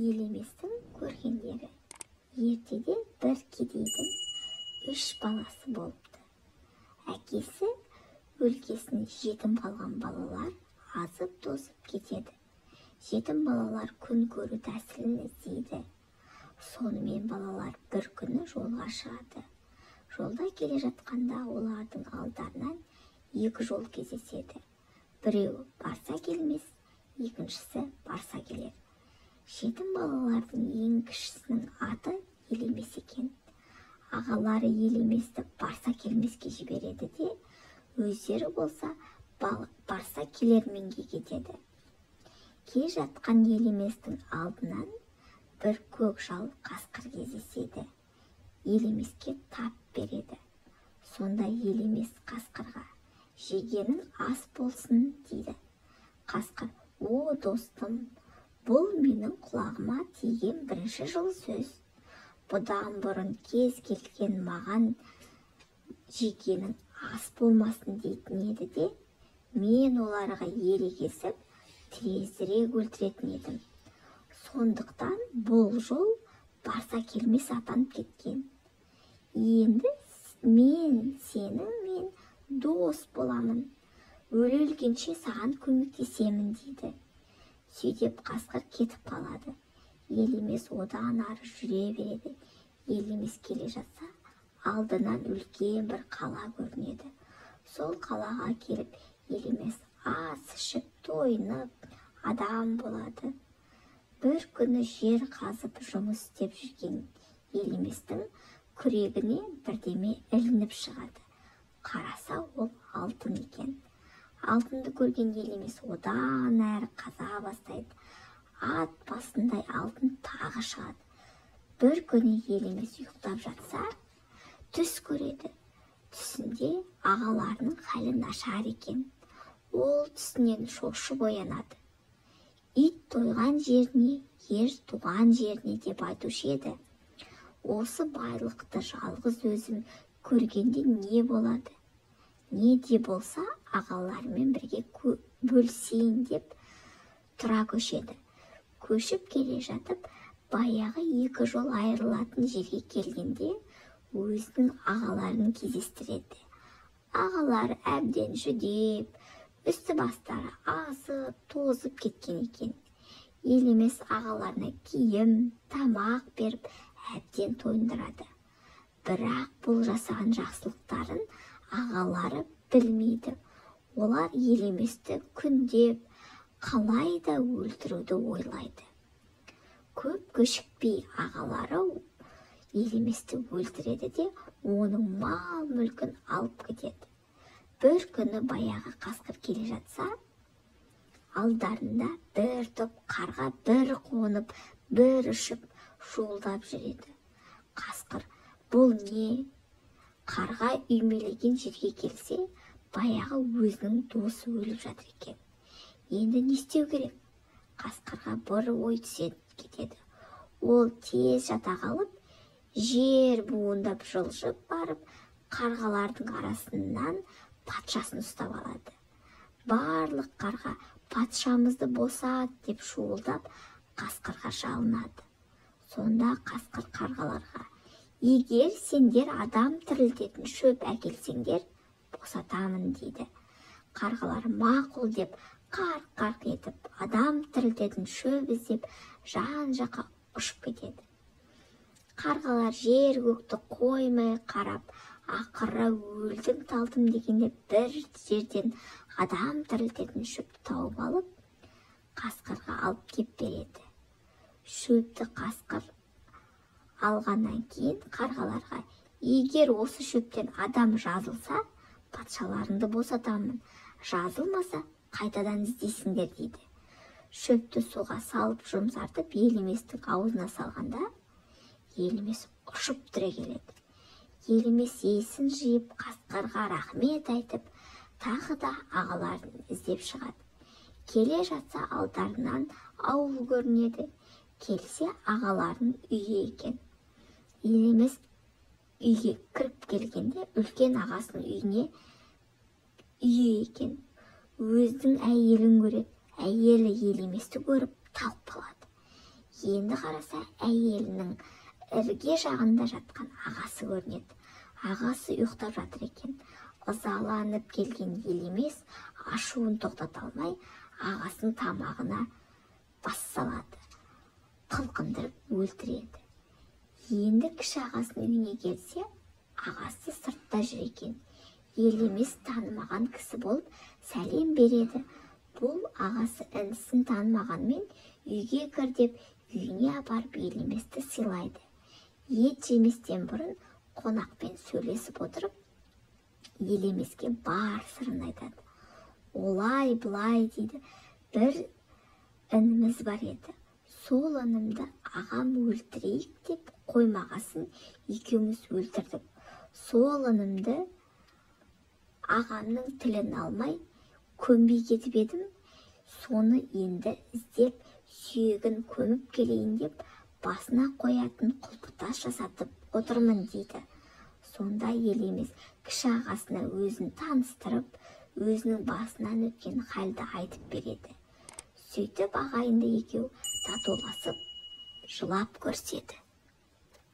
Елеместің көргендері. Ертеде бір кедейдің 3 баласы болыпты. Әкесі өлкесін жетім қалған балалар азып тозып кетеді. Жетім балалар күн көру тәсілін іздейді. Сонымен балалар бір күні жолға шығады. Жолда келе жатқанда олардың алдарынан 2 жол кездеседі. Біреуі барса келмес, екіншісі барса келер. Жетім балалардың ең кішісінің аты Елемес екен. Ағалары Елеместі барса келмеске жібереді де, өздері болса барса келерменге кетеді. Келе жатқан Елеместің алдынан бір көкжал қасқыр кездеседі. Елемеске тап береді. Сонда Елемес қасқырға: «Жегенің ас болсын» дейді. Қасқыр: «О, достым, бұл менің құлағыма тиген бірінші жыл сөз. Бұдан бұрын кез келген маған жегенің ас болмасын дейтін еді де, мен оларға ерегесіп тезірек өлтіретін едім. Сондықтан бұл жол барса келмес атанып кеткен. Енді мен сенімен дос боламын. Өлгенше саған көмектесемін» дейді. Сөйтіп қасқыр кетіп қалады. Елемес одан ары жүре береді. Елемес келе жатса, алдынан үлкен бір қала көрінеді. Сол қалаға келіп, Елемес ас ішіп, тойынып, адам болады. Бір күні жер қазып жұмыс істеп жүрген Елеместің күрегіне бірдеме ілініп шығады. Қараса, ол алтын екен. Алтынды көрген Елемес одан әрі қаза бастайды. Ат басындай алтын тағы шығады. Бір күні Елемес ұйықтап жатса, түс көреді. Түсінде ағаларының халі нашар екен. Ол түсінен шошып оянады. Ит тойған жеріне, ер туған жеріне деп айтушы еді. Осы байлықты жалғыз өзім көргенде не болады? Не де болса ағаларымен бірге бөлісейін деп тұра көшеді. Көшіп келе жатып, баяғы 2 жол айырылатын жерге келгенде өзінің ағаларын кездестіреді. Ағалары әбден жүдеп, үсті бастары азып, тозып кеткен екен. Елемес ағаларына киім, тамақ беріп, әбден тойындырады. Бірақ бұл жасаған жақсылықтарын ағалары білмейді. Олар Елеместі күндеп, қалай да өлтіруді ойлайды. Көп кешікпей ағалары Елеместі өлтіреді де, оның мал мүлкін алып кетеді. Бір күні баяғы қасқыр келе жатса, алдарында бір топ қарға бір қонып, бір ұшып, шуылдап жүреді. Қасқыр: «Бұл не?» Қарға үймелеген жерге келсе, баяғы өзінің досы өліп жатыр екен. Енді не істеу керек? Қасқырға бір ой түседі кетеді. Ол тез жата қалып, жер буындап жылжып барып, қарғалардың арасынан патшасын ұстап алады. Барлық қарға: «Патшамызды босат» деп шуылдап, қасқырға жалынады. Сонда қасқыр қарғаларға: «Егер сендер адам тірілтетін шөп әкелсеңдер, босатамын» дейді. Қарғалар мақұл деп, қарқ-қарқ етіп, адам тірілтетін шөп іздеп, жан-жаққа ұшып кетеді. Қарғалар жер көкті қоймай қарап, ақыры өлдім-талдым дегенде бір жерден адам тірілтетін шөпті тауып алып, қасқырға алып кеп береді. Шөпті қасқыр алғаннан кейін қарғаларға: «Егер осы шөптен адам жазылса, патшаларыңды босатамын. Жазылмаса, қайтадан іздейсіңдер» дейді. Шөпті суға салып жұмсартып, Елеместің аузына салғанда, Елемес ұшып түрегеледі. Елемес есін жиып, қасқырға рахмет айтып, тағы да ағаларын іздеп шығады. Келе жатса, алдарынан ауыл көрінеді. Келсе, ағалардың үйі екен. Елемес үйге кіріп келгенде, үлкен ағасының үйі екен. Өзінің әйелін көреді. Әйелі Елеместі көріп талып қалады. Енді қараса, әйелінің ірге жағында жатқан ағасы көрінеді. Ағасы ұйықтап жатыр екен. Ызаланып келген Елемес ашуын тоқтата алмай, ағасын тамағына бас салады, қылқындырып өлтіреді. Енді кіші ағасының үйіне келсе, ағасы сыртта жүр екен. Елемес танымаған кісі болып сәлем береді. Бұл ағасы інісін танымағанмен үйге кір деп үйіне апарып Елеместі сыйлайды. Ет жеместен бұрын қонақпен сөйлесіп отырып, Елемеске бар сырын айтады. Олай бұлай дейді, бір ініміз бар еді. Сол інімді ағам өлтірейік деп қоймағасын екеуміз өлтірдік. Сол інімді ағамның тілін алмай көмбей кетіп едім. Соны енді іздеп сүйегін көміп келейін деп басына қоятын құлпытас жасатып отырмын дейді. Сонда Елемес кіші ағасына өзін таныстырып, өзінің басынан өткен халді айтып береді. Сөйтіп ағайынды екеу татуласып жылап көріседі.